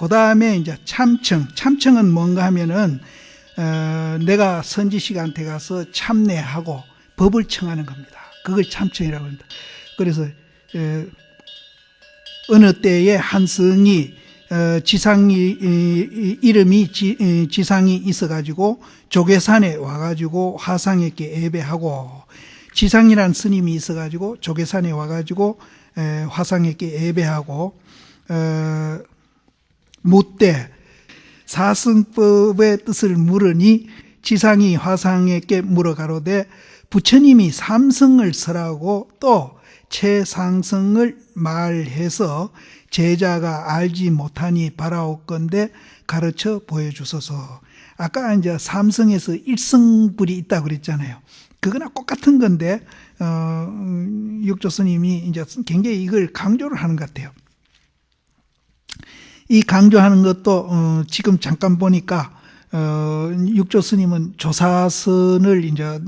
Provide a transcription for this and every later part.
그 다음에 이제 참청. 참청은 뭔가 하면은, 내가 선지식한테 가서 참내하고 법을 청하는 겁니다. 그걸 참청이라고 합니다. 그래서, 어느 때에 한 성이, 이름이 지상이 있어가지고 조계산에 와가지고 화상에게 예배하고, 지상이란 스님이 있어가지고 조계산에 와가지고 화상에게 예배하고, 묻되 사승법의 뜻을 물으니 지상이 화상에게 물어가로되 부처님이 삼성을 설하고 또 최상승을 말해서 제자가 알지 못하니 바라옵건대 가르쳐 보여주소서. 아까 이제 삼성에서 일성불이 있다고 그랬잖아요. 그거나 똑같은 건데, 육조 스님이 이제 굉장히 이걸 강조를 하는 것 같아요. 이 강조하는 것도, 지금 잠깐 보니까, 육조 스님은 조사선을 이제,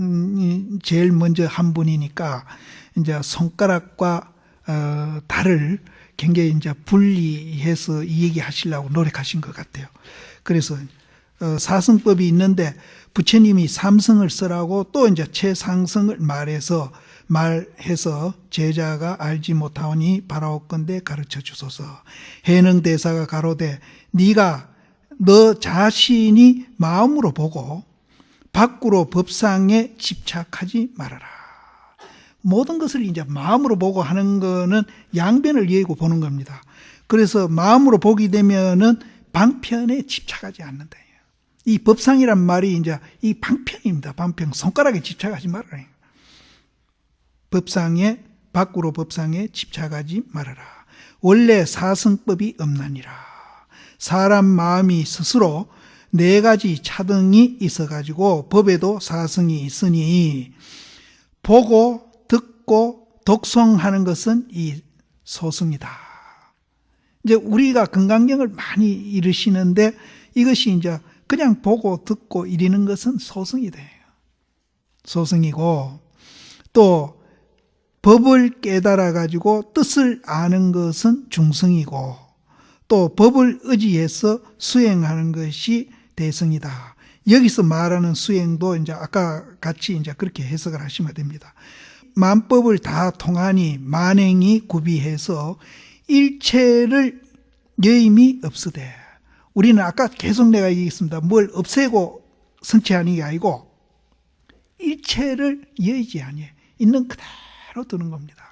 제일 먼저 한 분이니까, 이제 손가락과, 달을 굉장히 이제 분리해서 이 얘기 하시려고 노력하신 것 같아요. 그래서, 사승법이 있는데, 부처님이 삼성을 쓰라고 또 이제 최상승을 말해서 제자가 알지 못하오니 바라옵건대 가르쳐 주소서. 해능대사가 가로되 네가 너 자신이 마음으로 보고 밖으로 법상에 집착하지 말아라. 모든 것을 이제 마음으로 보고 하는 거는 양변을 이해고 보는 겁니다. 그래서 마음으로 보게 되면은 방편에 집착하지 않는다. 이 법상이란 말이 이제 이 방편입니다. 방편. 손가락에 집착하지 말아라. 밖으로 법상에 집착하지 말아라. 원래 사승법이 없나니라. 사람 마음이 스스로 네 가지 차등이 있어가지고 법에도 사승이 있으니 보고 듣고 독송하는 것은 이 소승이다. 이제 우리가 금강경을 많이 읽으시는데 이것이 이제 그냥 보고 듣고 이러는 것은 소승이 돼요. 소승이고 또 법을 깨달아 가지고 뜻을 아는 것은 중승이고 또 법을 의지해서 수행하는 것이 대승이다. 여기서 말하는 수행도 이제 아까 같이 이제 그렇게 해석을 하시면 됩니다. 만법을 다 통하니 만행이 구비해서 일체를 여임이 없으되 우리는 아까 계속 내가 얘기했습니다. 뭘 없애고 성취하는 게 아니고 일체를 여의지 아니에요. 있는 그대로 두는 겁니다.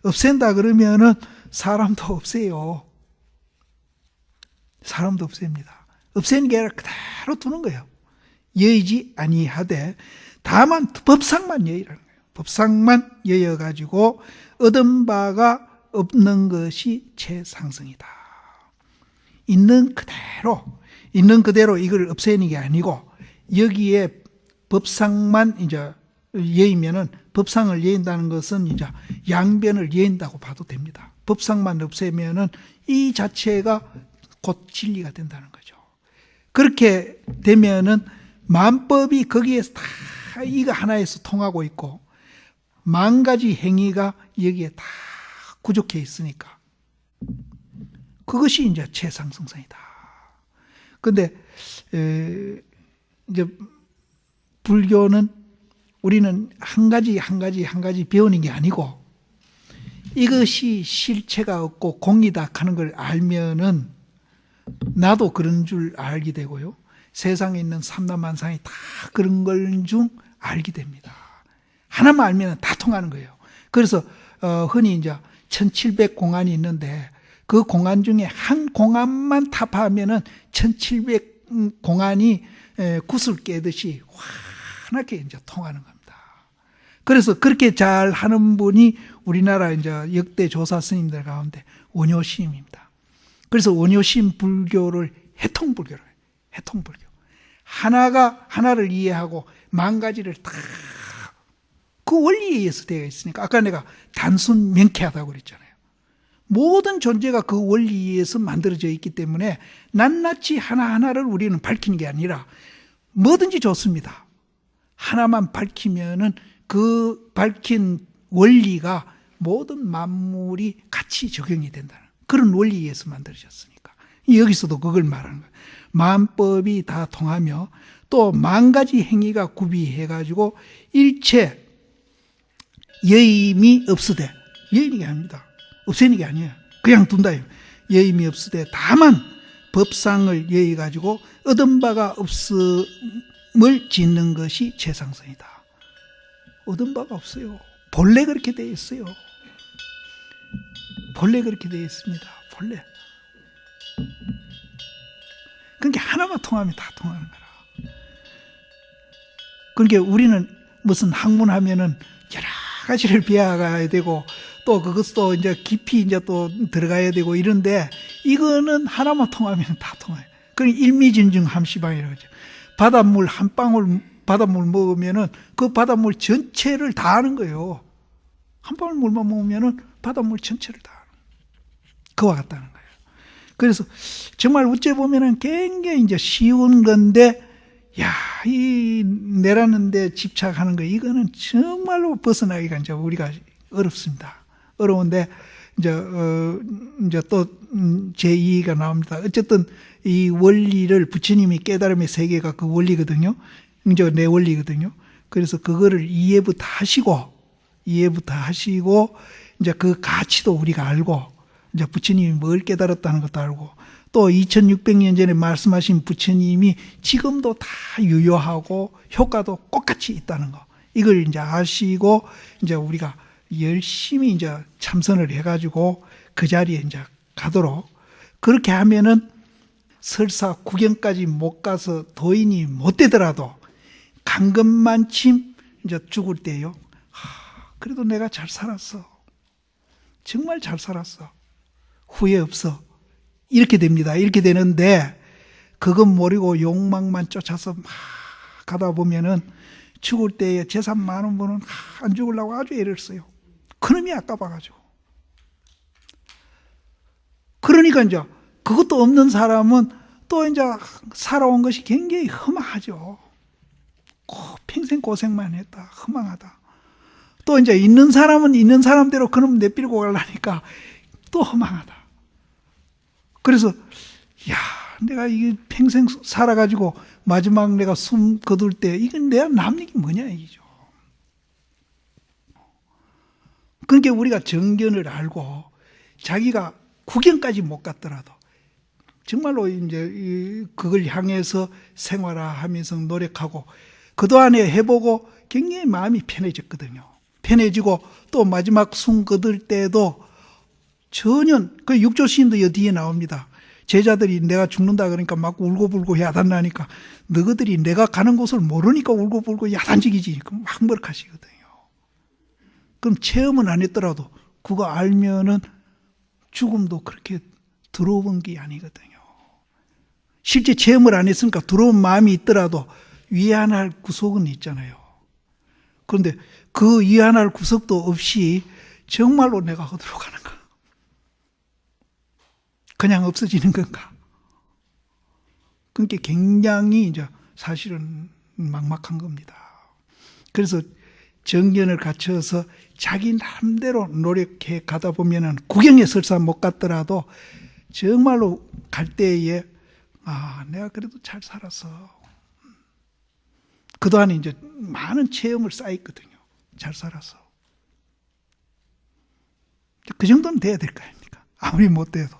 없앤다 그러면은 사람도 없애요. 사람도 없앱니다. 없애는 게 아니라 그대로 두는 거예요. 여의지 아니하되 다만 법상만 여의라는 거예요. 법상만 여여가지고 얻은 바가 없는 것이 최상승이다. 있는 그대로 이걸 없애는 게 아니고 여기에 법상만 이제 여의면은 법상을 여인다는 것은 이제 양변을 여인다고 봐도 됩니다. 법상만 없애면은 이 자체가 곧 진리가 된다는 거죠. 그렇게 되면은 만법이 거기에서 다 이거 하나에서 통하고 있고 만 가지 행위가 여기에 다 구족해 있으니까 그것이 이제 최상승선이다. 근데 이제 불교는 우리는 한 가지 배우는 게 아니고 이것이 실체가 없고 공이다 하는 걸 알면은 나도 그런 줄 알게 되고요. 세상에 있는 삼라만상이 다 그런 걸 중 알게 됩니다. 하나만 알면 다 통하는 거예요. 그래서 흔히 이제 1700공안이 있는데 그 공안 중에 한 공안만 타파하면은 1700공안이 구슬 깨듯이 환하게 이제 통하는 겁니다. 그래서 그렇게 잘 하는 분이 우리나라 이제 역대 조사 스님들 가운데 원효스님입니다. 그래서 원효심 불교를 해통불교를 해요. 해통불교. 하나를 이해하고 만 가지를 다 그 원리에 의해서 되어 있으니까 아까 내가 단순 명쾌하다고 그랬잖아요. 모든 존재가 그 원리에 의해서 만들어져 있기 때문에 낱낱이 하나하나를 우리는 밝히는 게 아니라 뭐든지 좋습니다. 하나만 밝히면은 그 밝힌 원리가 모든 만물이 같이 적용이 된다는 그런 원리에 의해서 만들어졌으니까 여기서도 그걸 말하는 거예요. 만법이 다 통하며 또 만 가지 행위가 구비해가지고 일체 여임이 없으되, 여임이 게 아닙니다. 없애는 게 아니에요. 그냥 둔다. 여임이 없으되 다만 법상을 여의가지고 얻은 바가 없음을 짓는 것이 최상선이다. 얻은 바가 없어요. 본래 그렇게 되어 있어요. 본래 그렇게 되어 있습니다. 본래. 그러니까 하나만 통하면 다 통하는 거라. 그러니까 우리는 무슨 학문하면은 여러 가지를 배워가야 되고 또 그것도 이제 깊이 이제 또 들어가야 되고 이런데 이거는 하나만 통하면 다 통해요. 그러니까 일미진중 함시방이라고 하죠. 바닷물 한 방울 바닷물 먹으면은 그 바닷물 전체를 다 아는 거예요. 한 방울 물만 먹으면은 바닷물 전체를 다 아는 거예요. 그와 같다는 거예요. 그래서 정말 어째 보면은 굉장히 이제 쉬운 건데, 야, 이 내라는 데 집착하는 거, 이거는 정말로 벗어나기가 이제 우리가 어렵습니다. 어려운데, 이제 또 제 이의가 나옵니다. 어쨌든 이 원리를 부처님이 깨달음의 세계가 그 원리거든요. 이제 내 원리거든요. 그래서 그거를 이해부터 하시고, 이제 그 가치도 우리가 알고, 이제 부처님이 뭘 깨달았다는 것도 알고, 또 2600년 전에 말씀하신 부처님이 지금도 다 유효하고 효과도 똑같이 있다는 거. 이걸 이제 아시고, 이제 우리가 열심히 이제 참선을 해가지고 그 자리에 이제 가도록, 그렇게 하면은 설사 구경까지 못 가서 도인이 못 되더라도 강건만침 이제 죽을 때요. 그래도 내가 잘 살았어. 정말 잘 살았어. 후회 없어. 이렇게 됩니다. 이렇게 되는데 그건 모르고 욕망만 쫓아서 막 가다 보면은 죽을 때에 재산 많은 분은 안 죽으려고 아주 애를 써요. 그놈이 아까봐가지고. 그러니까 이제 그것도 없는 사람은 또 이제 살아온 것이 굉장히 허망하죠. 평생 고생만 했다. 허망하다. 또 이제 있는 사람은 있는 사람대로 그놈 내밀고 가려니까 또 허망하다. 그래서 야, 내가 이게 평생 살아가지고 마지막 내가 숨 거둘 때 이건 내가 남는 게 뭐냐 이거죠. 그러니까 우리가 정견을 알고 자기가 구경까지 못 갔더라도 정말로 이제 그걸 향해서 생활하면서 노력하고 그동안에 해보고 굉장히 마음이 편해졌거든요. 편해지고 또 마지막 숨 거둘 때도 전혀, 그 육조스님도 여 뒤에 나옵니다. 제자들이 내가 죽는다 그러니까 막 울고불고 야단나니까 너희들이 내가 가는 곳을 모르니까 울고불고 야단지기지. 그럼 막 머쓱하시거든요. 그럼 체험은 안 했더라도 그거 알면은 죽음도 그렇게 두려운 게 아니거든요. 실제 체험을 안 했으니까 두려운 마음이 있더라도 위안할 구석은 있잖아요. 그런데 그 위안할 구석도 없이 정말로 내가 어디로 가는가? 그냥 없어지는 건가? 그러니까 굉장히 이제 사실은 막막한 겁니다. 그래서 정견을 갖춰서 자기 나름대로 노력해 가다 보면은 구경에 설사 못 갔더라도 정말로 갈 때에 내가 그래도 잘 살았어. 그동안에 이제 많은 체험을 쌓였거든요. 잘 살았어. 그 정도는 돼야 될 거 아닙니까? 아무리 못 돼도.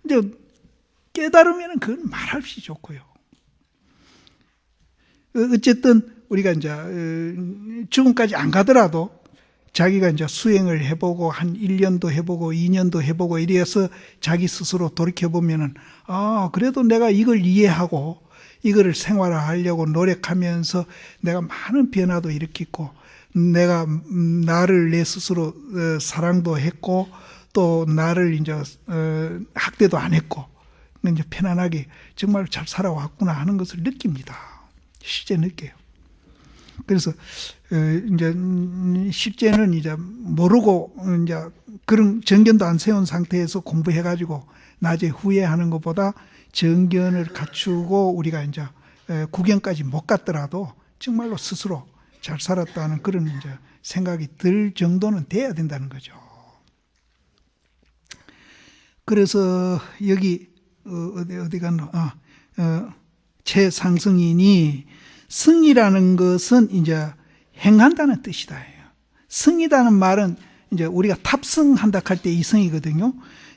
이제 깨달으면 그건 말없이 좋고요. 어쨌든 우리가 이제 죽음까지 안 가더라도 자기가 이제 수행을 해보고 한 1년도 해보고 2년도 해보고 이래서 자기 스스로 돌이켜보면은 그래도 내가 이걸 이해하고 이거를 생활화하려고 노력하면서 내가 많은 변화도 일으켰고 내가 나를 내 스스로 사랑도 했고 또 나를 이제 학대도 안 했고 이제 편안하게 정말 잘 살아왔구나 하는 것을 느낍니다. 실제 느껴요. 그래서 이제 실제는 이제 모르고 이제 그런 정견도 안 세운 상태에서 공부해가지고 낮에 후회하는 것보다 정견을 갖추고 우리가 이제 구경까지 못 갔더라도 정말로 스스로 잘 살았다는 그런 이제 생각이 들 정도는 돼야 된다는 거죠. 그래서 여기 어디 갔노? 최상승인이 승이라는 것은 이제 행한다는 뜻이다. 승이라는 말은 이제 우리가 탑승한다 할 때 이 승이거든요.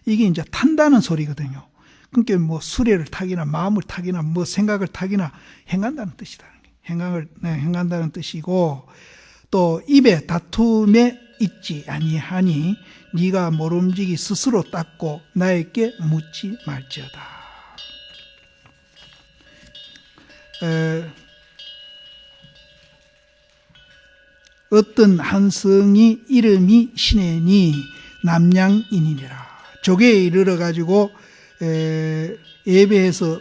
이게 이제 탄다는 소리거든요. 그러니까 뭐 수레를 타기나 마음을 타기나 뭐 생각을 타기나 행한다는 뜻이다. 행한다는 뜻이고, 또 입에 다툼에 있지 아니하니 네가 모름지기 스스로 닦고 나에게 묻지 말지어다. 어떤 한 성이 이름이 시내니 남양인이니라. 조계에 이르러 가지고 예배에서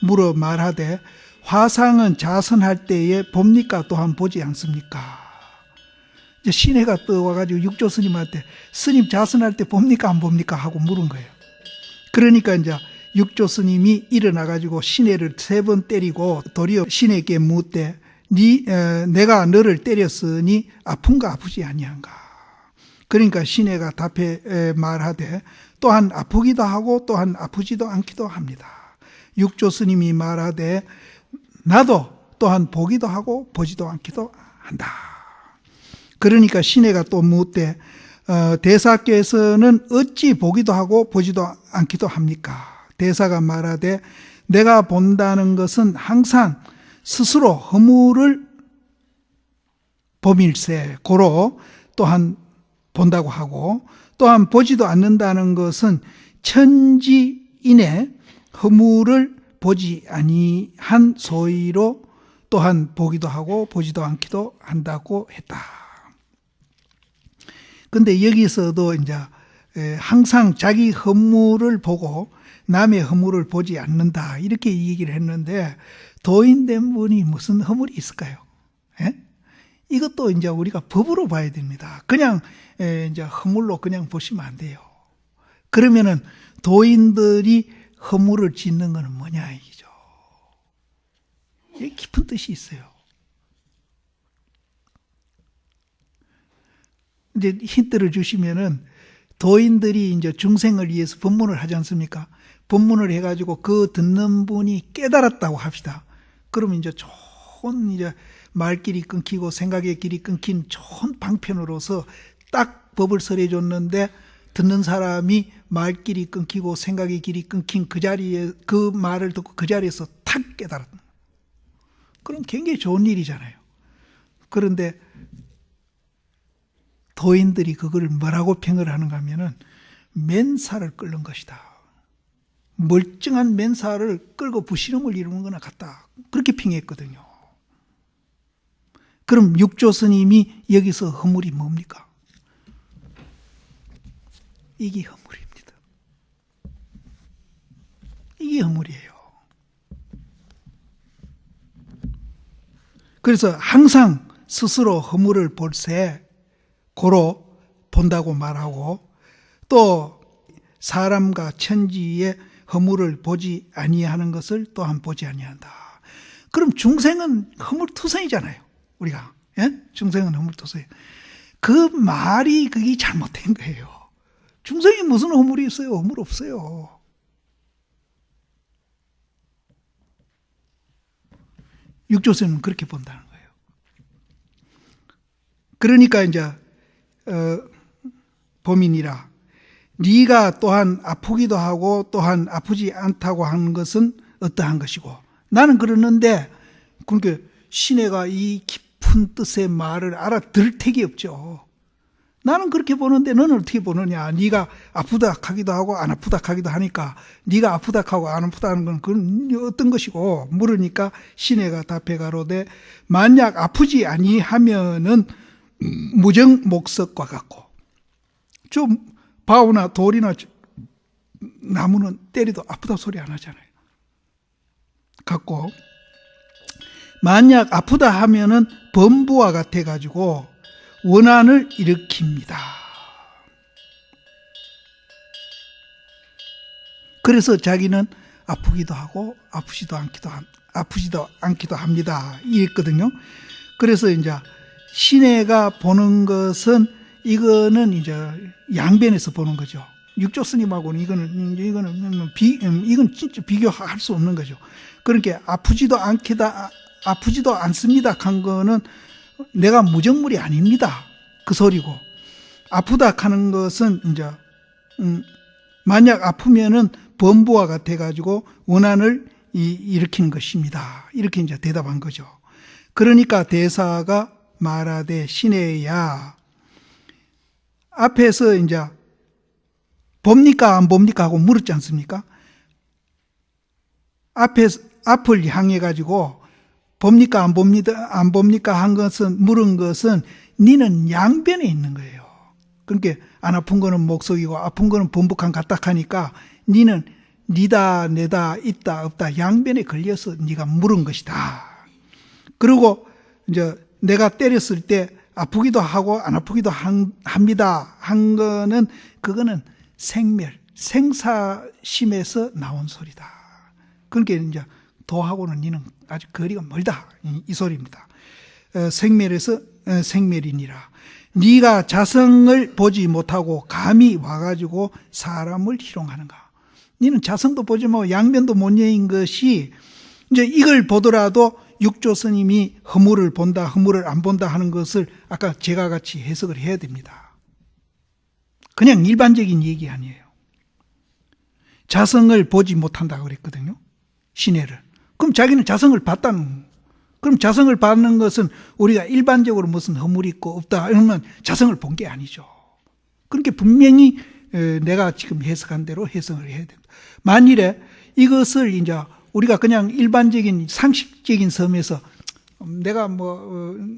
물어 말하되 화상은 자선할 때에 봅니까 또한 보지 않습니까? 이제 시내가 떠와가지고 육조 스님한테 스님 자선할 때 봅니까 안 봅니까 하고 물은 거예요. 그러니까 이제 육조 스님이 일어나가지고 시내를 3번 때리고 도리어 시내에게 묻되 내가 너를 때렸으니 아픈가 아프지 아니한가? 그러니까 시내가 답해 말하되 또한 아프기도 하고 또한 아프지도 않기도 합니다. 육조 스님이 말하되 나도 또한 보기도 하고 보지도 않기도 한다. 그러니까 시내가 또 묻되 대사께서는 어찌 보기도 하고 보지도 않기도 합니까? 대사가 말하되 내가 본다는 것은 항상 스스로 허물을 범일세 고로 또한 본다고 하고, 또한 보지도 않는다는 것은 천지인의 허물을 보지 아니한 소위로 또한 보기도 하고 보지도 않기도 한다고 했다. 근데 여기서도 이제 항상 자기 허물을 보고 남의 허물을 보지 않는다 이렇게 얘기를 했는데, 도인된 분이 무슨 허물이 있을까요? 예? 이것도 이제 우리가 법으로 봐야 됩니다. 그냥 이제 허물로 그냥 보시면 안 돼요. 그러면은 도인들이 허물을 짓는 것은 뭐냐 이기죠. 이게 깊은 뜻이 있어요. 이제 힌트를 주시면은 도인들이 이제 중생을 위해서 법문을 하지 않습니까? 법문을 해가지고 그 듣는 분이 깨달았다고 합시다. 그러면 이제 좋은 이제 말길이 끊기고 생각의 길이 끊긴 좋은 방편으로서 딱 법을 설해줬는데 듣는 사람이 말길이 끊기고 생각의 길이 끊긴 그 자리에 그 말을 듣고 그 자리에서 탁 깨달았다. 그럼 굉장히 좋은 일이잖아요. 그런데 도인들이 그걸 뭐라고 평을 하는가 하면은 맨살을 끓는 것이다. 멀쩡한 맨살을 끌고 부시름을 이루는 거나 같다. 그렇게 평했거든요. 그럼 육조 스님이 여기서 허물이 뭡니까? 이게 허물입니다. 이게 허물이에요. 그래서 항상 스스로 허물을 볼세 고로 본다고 말하고, 또 사람과 천지의 허물을 보지 아니하는 것을 또한 보지 아니한다. 그럼 중생은 허물투성이잖아요. 우리가 중생은 허물투성이. 그 말이 그게 잘못된 거예요. 중생이 무슨 허물이 있어요? 허물 없어요. 육조스님은 그렇게 본다는 거예요. 그러니까 이제 범인이라 네가 또한 아프기도 하고 또한 아프지 않다고 하는 것은 어떠한 것이고, 나는 그러는데 그러니까 시내가 이 깊은 뜻의 말을 알아들 택이 없죠. 나는 그렇게 보는데 너는 어떻게 보느냐. 네가 아프다 하기도 하고 안 아프다 하기도 하니까 네가 아프다 하고 안 아프다 하는 건 그건 어떤 것이고 물으니까 시내가 답해 가로되 만약 아프지 아니하면은 무정 목석과 같고, 좀 바우나 돌이나 나무는 때리도 아프다 소리 안 하잖아요. 같고, 만약 아프다 하면은 범부와 같아 가지고 원한을 일으킵니다. 그래서 자기는 아프기도 하고 아프지도 않기도 합니다. 이랬거든요. 그래서 이제 시내가 보는 것은 이거는 이제 양변에서 보는 거죠. 육조 스님하고는 이건 진짜 비교할 수 없는 거죠. 그러니까 아프지도 않습니다 한 거는 내가 무정물이 아닙니다 그 소리고, 아프다 하는 것은 이제 만약 아프면은 범부와 같아 가지고 원한을 일으키는 것입니다. 이렇게 이제 대답한 거죠. 그러니까 대사가 말하되 시내야, 앞에서 이제 봅니까 안 봅니까 하고 물었지 않습니까? 앞을 향해 가지고 봅니까 안 봅니까 한 것은, 물은 것은 니는 양변에 있는 거예요. 그러니까 안 아픈 거는 목속이고 아픈 거는 범북한 같다 하니까 니는 니다 내다 있다 없다 양변에 걸려서 니가 물은 것이다. 그리고 이제 내가 때렸을 때 아프기도 하고 안 아프기도 합니다 한 거는, 그거는 생사심에서 나온 소리다. 그러니까 이제 도하고는 니는 아직 거리가 멀다 이 소리입니다. 생멸에서 생멸이니라. 네가 자성을 보지 못하고 감히 와가지고 사람을 희롱하는가. 니는 자성도 보지 뭐 양변도 못 여인 것이, 이제 이걸 보더라도 육조 스님이 허물을 본다 허물을 안 본다 하는 것을 아까 제가 같이 해석을 해야 됩니다. 그냥 일반적인 얘기 아니에요. 자성을 보지 못한다고 그랬거든요, 신해를. 그럼 자기는 자성을 봤다는, 그럼 자성을 받는 것은 우리가 일반적으로 무슨 허물이 있고 없다 이러면 자성을 본 게 아니죠. 그렇게 분명히 내가 지금 해석한 대로 해석을 해야 됩니다. 만일에 이것을 이제 우리가 그냥 일반적인 상식적인 섬에서 내가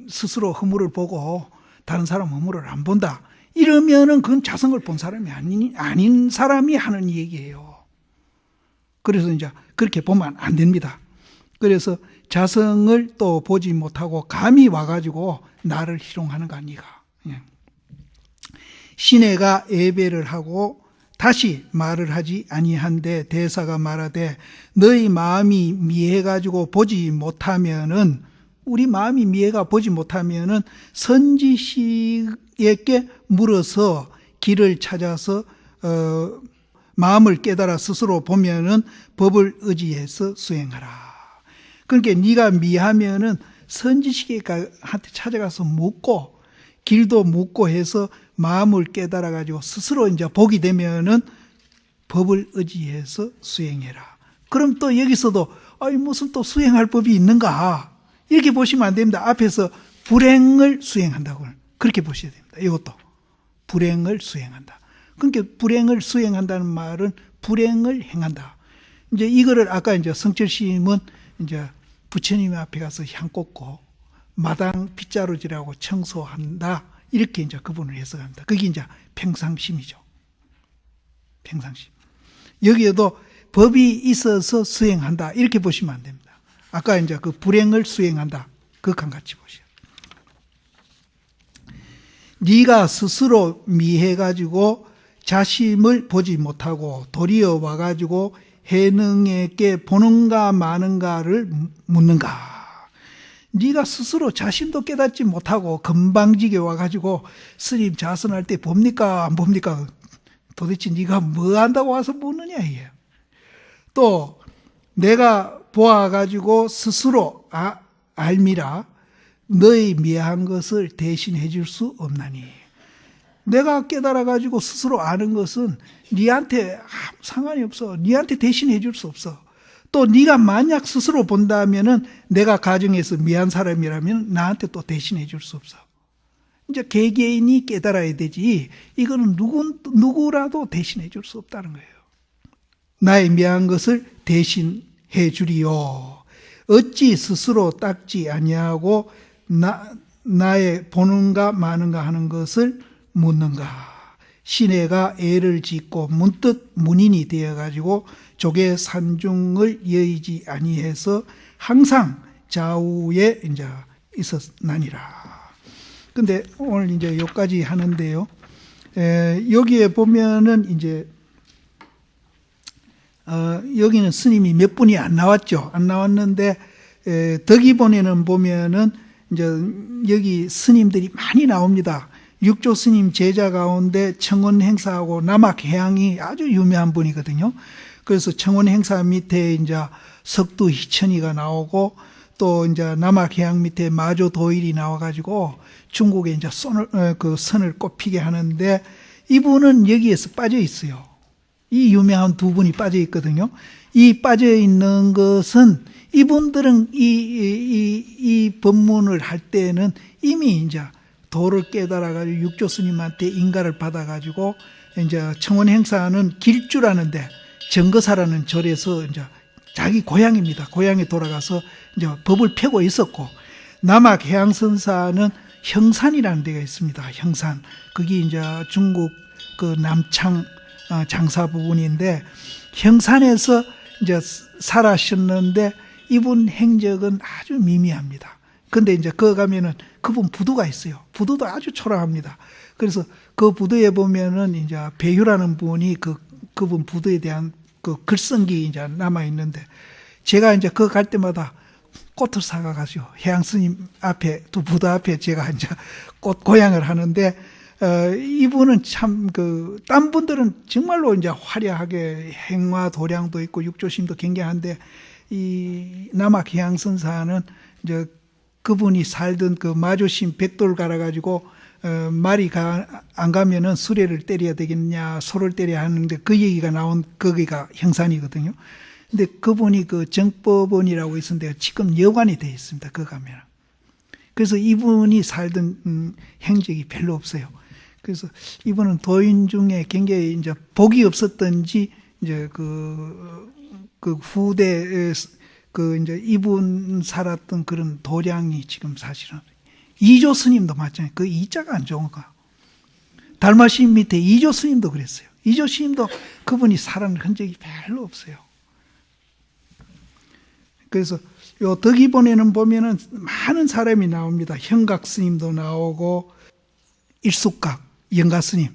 스스로 허물을 보고 다른 사람 허물을 안 본다 이러면은 그건 자성을 본 사람이 아닌 사람이 하는 얘기예요. 그래서 이제 그렇게 보면 안 됩니다. 그래서 자성을 또 보지 못하고 감히 와가지고 나를 희롱하는가 니가. 신해가 예배를 하고 다시 말을 하지 아니한데 대사가 말하되 너희 마음이 미해가지고 보지 못하면은, 우리 마음이 미해가 보지 못하면은 선지식에게 물어서 길을 찾아서 마음을 깨달아 스스로 보면은 법을 의지해서 수행하라. 그러니까 네가 미하면은 선지식한테 찾아가서 묻고 길도 묻고 해서 마음을 깨달아 가지고 스스로 이제 보게 되면은 법을 의지해서 수행해라. 그럼 또 여기서도 무슨 또 수행할 법이 있는가 이렇게 보시면 안 됩니다. 앞에서 불행을 수행한다고 그렇게 보셔야 됩니다. 이것도 불행을 수행한다. 그러니까 불행을 수행한다는 말은 불행을 행한다. 이제 이거를 아까 이제 성철 스님은 이제 부처님 앞에 가서 향 꽂고 마당 빗자루질하고 청소한다 이렇게 이제 그분을 해석합니다. 그게 이제 평상심이죠. 평상심. 여기에도 법이 있어서 수행한다 이렇게 보시면 안 됩니다. 아까 이제 그 불행을 수행한다 그것과 같이 보셔요. 네가 스스로 미해가지고 자심을 보지 못하고 도리어 와가지고 해능에게 보는가 마는가를 묻는가. 네가 스스로 자신도 깨닫지 못하고 건방지게 와가지고 스님 자선할 때 봅니까 안 봅니까? 도대체 네가 뭐 한다고 와서 묻느냐 이게. 또 내가 보아가지고 스스로 알미라 너의 미해한 것을 대신해 줄 수 없나니. 내가 깨달아가지고 스스로 아는 것은 네한테 아무 상관이 없어. 네한테 대신해 줄 수 없어. 또 네가 만약 스스로 본다면은 내가 가정에서 미한 사람이라면 나한테 또 대신해 줄 수 없어. 이제 개개인이 깨달아야 되지 이거는 누구라도 대신해 줄 수 없다는 거예요. 나의 미한 것을 대신해 주리요. 어찌 스스로 닦지 아니하고 나의 보는가 마는가 하는 것을 묻는가. 신해가 애를 짓고 문득 문인이 되어가지고 조계 산중을 여의지 아니해서 항상 좌우에 이제 있었나니라. 근데 오늘 이제 여기까지 하는데요. 여기에 보면은 이제 여기는 스님이 몇 분이 안 나왔죠. 안 나왔는데 덕이본에는 보면은 이제 여기 스님들이 많이 나옵니다. 육조 스님 제자 가운데 청원 행사하고 남학해양이 아주 유명한 분이거든요. 그래서 청원 행사 밑에 이제 석두 희천이가 나오고 또 이제 남학해양 밑에 마조 도일이 나와가지고 중국에 이제 선을 꼽히게 하는데 이분은 여기에서 빠져 있어요. 이 유명한 두 분이 빠져 있거든요. 이 빠져 있는 것은 이분들은 이 법문을 할 때는 이미 이제 도를 깨달아가지고 육조 스님한테 인가를 받아가지고 이제 청원 행사는 길주라는데 정거사라는 절에서 이제 자기 고향입니다. 고향에 돌아가서 이제 법을 펴고 있었고, 남학 해양선사는 형산이라는 데가 있습니다. 형산. 그게 이제 중국 그 남창 장사 부분인데, 형산에서 이제 살아셨는데 이분 행적은 아주 미미합니다. 근데 이제 거 가면은 그분 부두가 있어요. 부두도 아주 초라합니다. 그래서 그 부두에 보면은 이제 배유라는 분이 그분 부두에 대한 그 글쓴기 이제 남아 있는데, 제가 이제 그 갈 때마다 꽃을 사가가지고 해양 스님 앞에 또 부두 앞에 제가 이제 꽃 고향을 하는데, 이분은 참 딴 분들은 정말로 이제 화려하게 행화 도량도 있고 육조심도 굉장한데, 이 남학 해양선사는 이제 그분이 살던 그 마조심 백돌 갈아가지고 말이 안 가면은 수레를 때려야 되겠냐, 소를 때려야 하는데 그 얘기가 나온 거기가 형산이거든요. 근데 그분이 그 정법원이라고 있었는데 지금 여관이 되어 있습니다. 그 가면. 그래서 이분이 살던 행적이 별로 없어요. 그래서 이분은 도인 중에 굉장히 이제 복이 없었던지 이제 그 후대 이제 이분 살았던 그런 도량이 지금 사실은 이조 스님도 마찬가지. 그 이자가 안 좋은 거. 달마신 밑에 이조 스님도 그랬어요. 이조 스님도 그분이 살은 흔적이 별로 없어요. 그래서 요 덕이본에는 보면은 많은 사람이 나옵니다. 현각 스님도 나오고 일숙각 영가 스님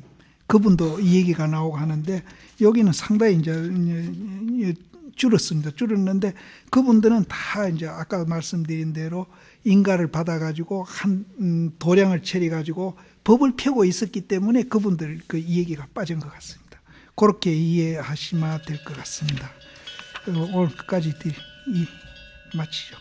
그분도 이 얘기가 나오고 하는데, 여기는 상당히 이제 줄었습니다. 줄었는데 그분들은 다 이제 아까 말씀드린 대로 인가를 받아가지고 한 도량을 차려가지고 법을 펴고 있었기 때문에 그분들 이 얘기가 빠진 것 같습니다. 그렇게 이해하시면 될 것 같습니다. 오늘 끝까지 마치죠.